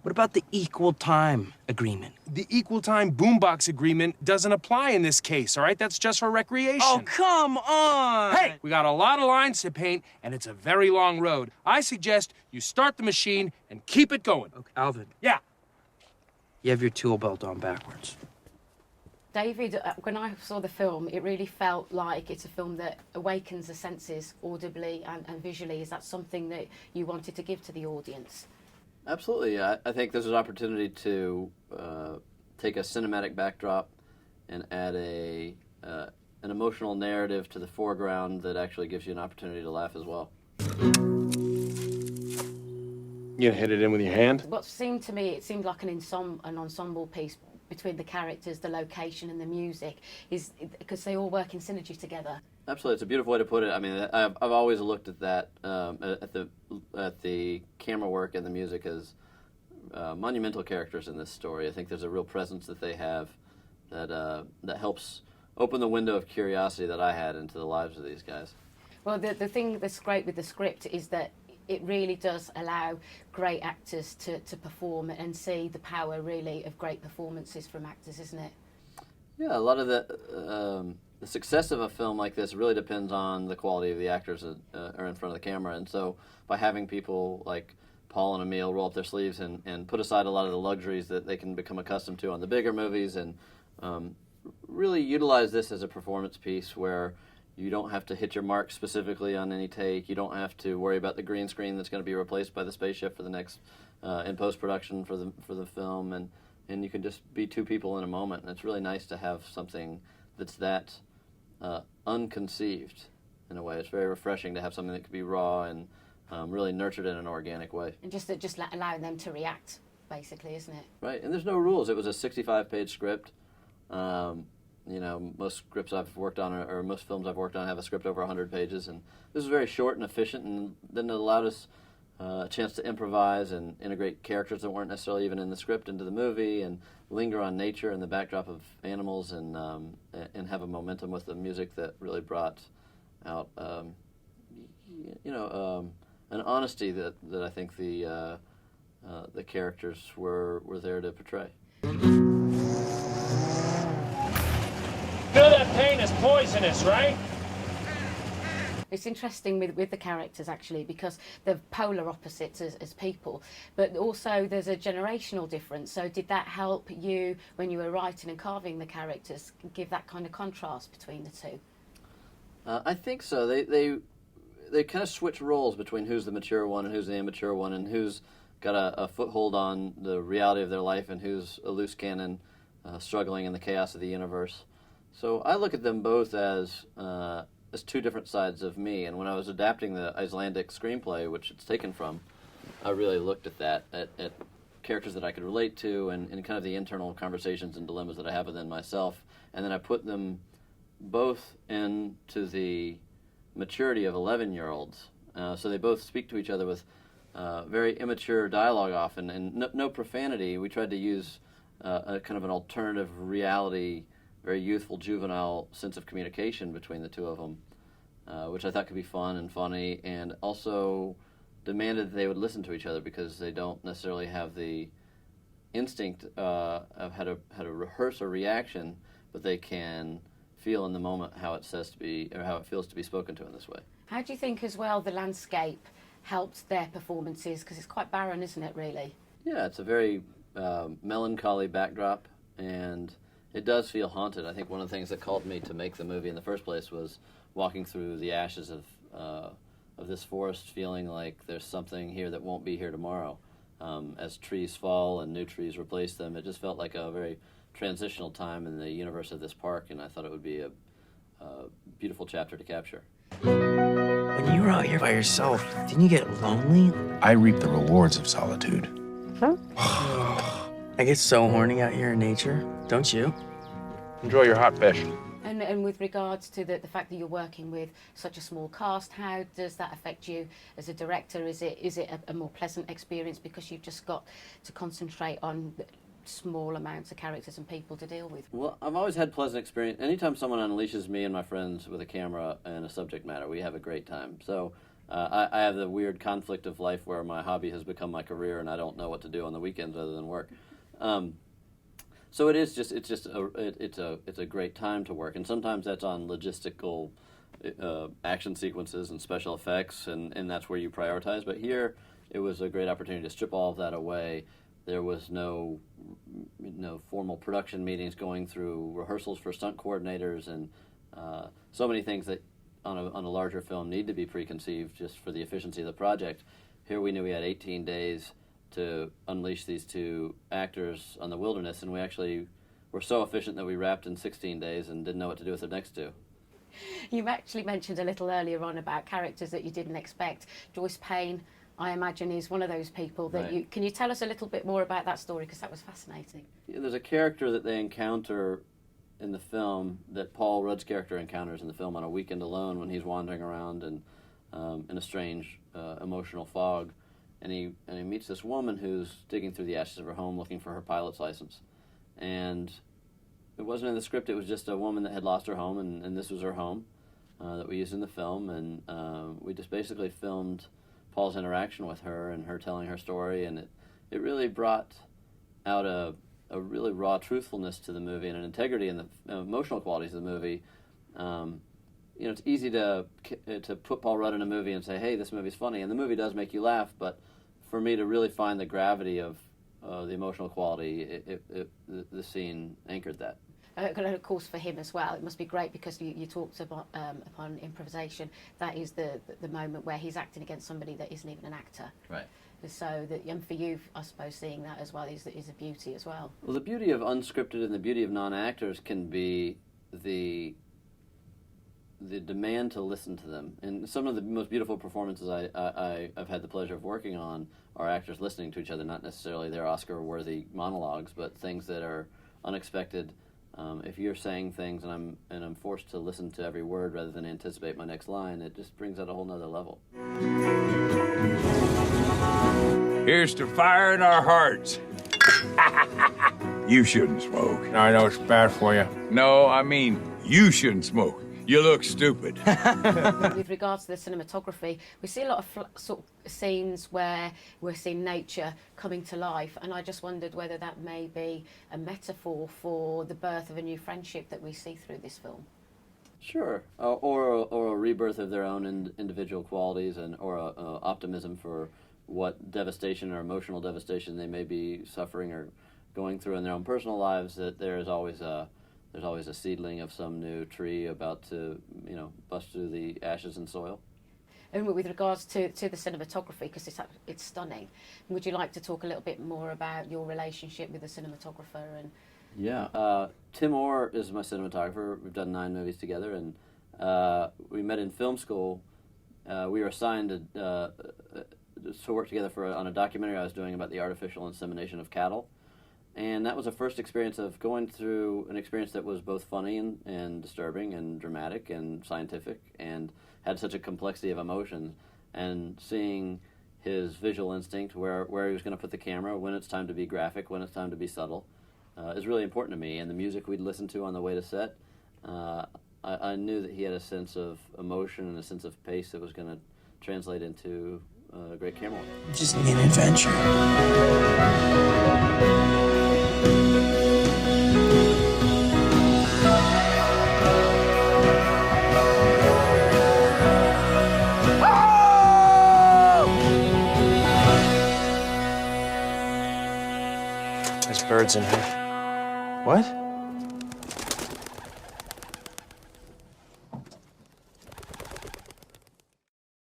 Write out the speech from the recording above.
What about the equal time agreement? The equal time boombox agreement doesn't apply in this case, all right? That's just for recreation. Oh, come on! Hey, we got a lot of lines to paint, and it's a very long road. I suggest you start the machine and keep it going. Okay, Alvin. Yeah. You have your tool belt on backwards. David, when I saw the film, it really felt like it's a film that awakens the senses audibly and visually. Is that something that you wanted to give to the audience? Absolutely. I think there's an opportunity to take a cinematic backdrop and add an emotional narrative to the foreground that actually gives you an opportunity to laugh as well. You hit it in with your hand? What seemed to me, it seemed like an ensemble piece between the characters, the location and the music, is because they all work in synergy together. Absolutely, it's a beautiful way to put it. I mean, I've always looked at that at the camera work and the music as monumental characters in this story. I think there's a real presence that they have that helps open the window of curiosity that I had into the lives of these guys. Well, the thing that's great with the script is that it really does allow great actors to perform and see the power, really, of great performances from actors, isn't it? Yeah, a lot of the success of a film like this really depends on the quality of the actors that are in front of the camera. And so by having people like Paul and Emile roll up their sleeves and put aside a lot of the luxuries that they can become accustomed to on the bigger movies and really utilize this as a performance piece where you don't have to hit your mark specifically on any take. You don't have to worry about the green screen that's going to be replaced by the spaceship for the next in post-production for the film, and you can just be two people in a moment. And it's really nice to have something that's that unconceived in a way. It's very refreshing to have something that could be raw and really nurtured in an organic way. And just allowing them to react, basically, isn't it? Right, and there's no rules. It was a 65-page script. You know, most scripts I've worked on, or most films I've worked on, have a script over 100 pages, and this was very short and efficient, and then it allowed us a chance to improvise and integrate characters that weren't necessarily even in the script into the movie, and linger on nature and the backdrop of animals, and have a momentum with the music that really brought out, an honesty that I think the characters were there to portray. You know that paint is poisonous, right? It's interesting with the characters, actually, because they're polar opposites as people, but also there's a generational difference. So did that help you, when you were writing and carving the characters, give that kind of contrast between the two? I think so. They kind of switch roles between who's the mature one and who's the immature one, and who's got a foothold on the reality of their life and who's a loose cannon struggling in the chaos of the universe. So I look at them both as two different sides of me, and when I was adapting the Icelandic screenplay, which it's taken from, I really looked at that, at characters that I could relate to and kind of the internal conversations and dilemmas that I have within myself, and then I put them both into the maturity of 11-year-olds, so they both speak to each other with very immature dialogue often, and no profanity. We tried to use a kind of an alternative reality, very youthful, juvenile sense of communication between the two of them, which I thought could be fun and funny, and also demanded that they would listen to each other because they don't necessarily have the instinct of how to rehearse a reaction, but they can feel in the moment how it says to be, or how it feels to be spoken to in this way. How do you think, as well, the landscape helped their performances? Because it's quite barren, isn't it, really? Yeah, it's a very melancholy backdrop, and it does feel haunted. I think one of the things that called me to make the movie in the first place was walking through the ashes of this forest, feeling like there's something here that won't be here tomorrow. As trees fall and new trees replace them, it just felt like a very transitional time in the universe of this park, and I thought it would be a beautiful chapter to capture. When you were out here by yourself, didn't you get lonely? I reap the rewards of solitude. Huh? I get so horny out here in nature, don't you? Enjoy your hot fish. And with regards to the fact that you're working with such a small cast, how does that affect you as a director? Is it a more pleasant experience because you've just got to concentrate on small amounts of characters and people to deal with? Well, I've always had pleasant experience. Anytime someone unleashes me and my friends with a camera and a subject matter, we have a great time. So I have the weird conflict of life where my hobby has become my career, and I don't know what to do on the weekends other than work. So it's a great time to work, and sometimes that's on logistical action sequences and special effects, and that's where you prioritize. But here, it was a great opportunity to strip all of that away. There was no formal production meetings going through rehearsals for stunt coordinators, and so many things that on a larger film need to be preconceived just for the efficiency of the project. Here we knew we had 18 days to unleash these two actors on the wilderness, and we actually were so efficient that we wrapped in 16 days and didn't know what to do with the next two. You actually mentioned a little earlier on about characters that you didn't expect. Joyce Payne, I imagine, is one of those people that Right. you... Can you tell us a little bit more about that story, because that was fascinating? Yeah, there's a character that they encounter in the film that Paul Rudd's character encounters in the film on a weekend alone when he's wandering around and in a strange emotional fog. And he meets this woman who's digging through the ashes of her home looking for her pilot's license. And it wasn't in the script, it was just a woman that had lost her home, and this was her home that we used in the film. And we just basically filmed Paul's interaction with her and her telling her story, and it really brought out a really raw truthfulness to the movie and an integrity in the emotional qualities of the movie. It's easy to put Paul Rudd in a movie and say, hey, this movie's funny, and the movie does make you laugh, but for me to really find the gravity of the emotional quality, the scene anchored that. And of course for him as well, it must be great because you talked about upon improvisation. That is the moment where he's acting against somebody that isn't even an actor. Right. So that, and for you, I suppose, seeing that as well is a beauty as well. Well, the beauty of unscripted and the beauty of non-actors can be the demand to listen to them. And some of the most beautiful performances I've had the pleasure of working on are actors listening to each other, not necessarily their Oscar-worthy monologues, but things that are unexpected. If you're saying things and I'm forced to listen to every word rather than anticipate my next line, it just brings out a whole nother level. Here's to fire in our hearts. You shouldn't smoke. I know it's bad for you. No, I mean, you shouldn't smoke. You look stupid. With regards to the cinematography, we see a lot of sort of scenes where we're seeing nature coming to life, and I just wondered whether that may be a metaphor for the birth of a new friendship that we see through this film. Sure, or a rebirth of their own individual qualities, or a optimism for what devastation or emotional devastation they may be suffering or going through in their own personal lives. That there's always a seedling of some new tree about to bust through the ashes and soil. And with regards to the cinematography, because it's stunning, would you like to talk a little bit more about your relationship with the cinematographer? And Yeah, Tim Orr is my cinematographer. We've done 9 movies together, and we met in film school. We were assigned to work together on a documentary I was doing about the artificial insemination of cattle. And that was the first experience of going through an experience that was both funny and disturbing and dramatic and scientific and had such a complexity of emotions. And seeing his visual instinct, where he was going to put the camera, when it's time to be graphic, when it's time to be subtle, is really important to me. And the music we'd listen to on the way to set, I knew that he had a sense of emotion and a sense of pace that was going to translate into a great camera work. Just need an adventure. There's birds in here. What?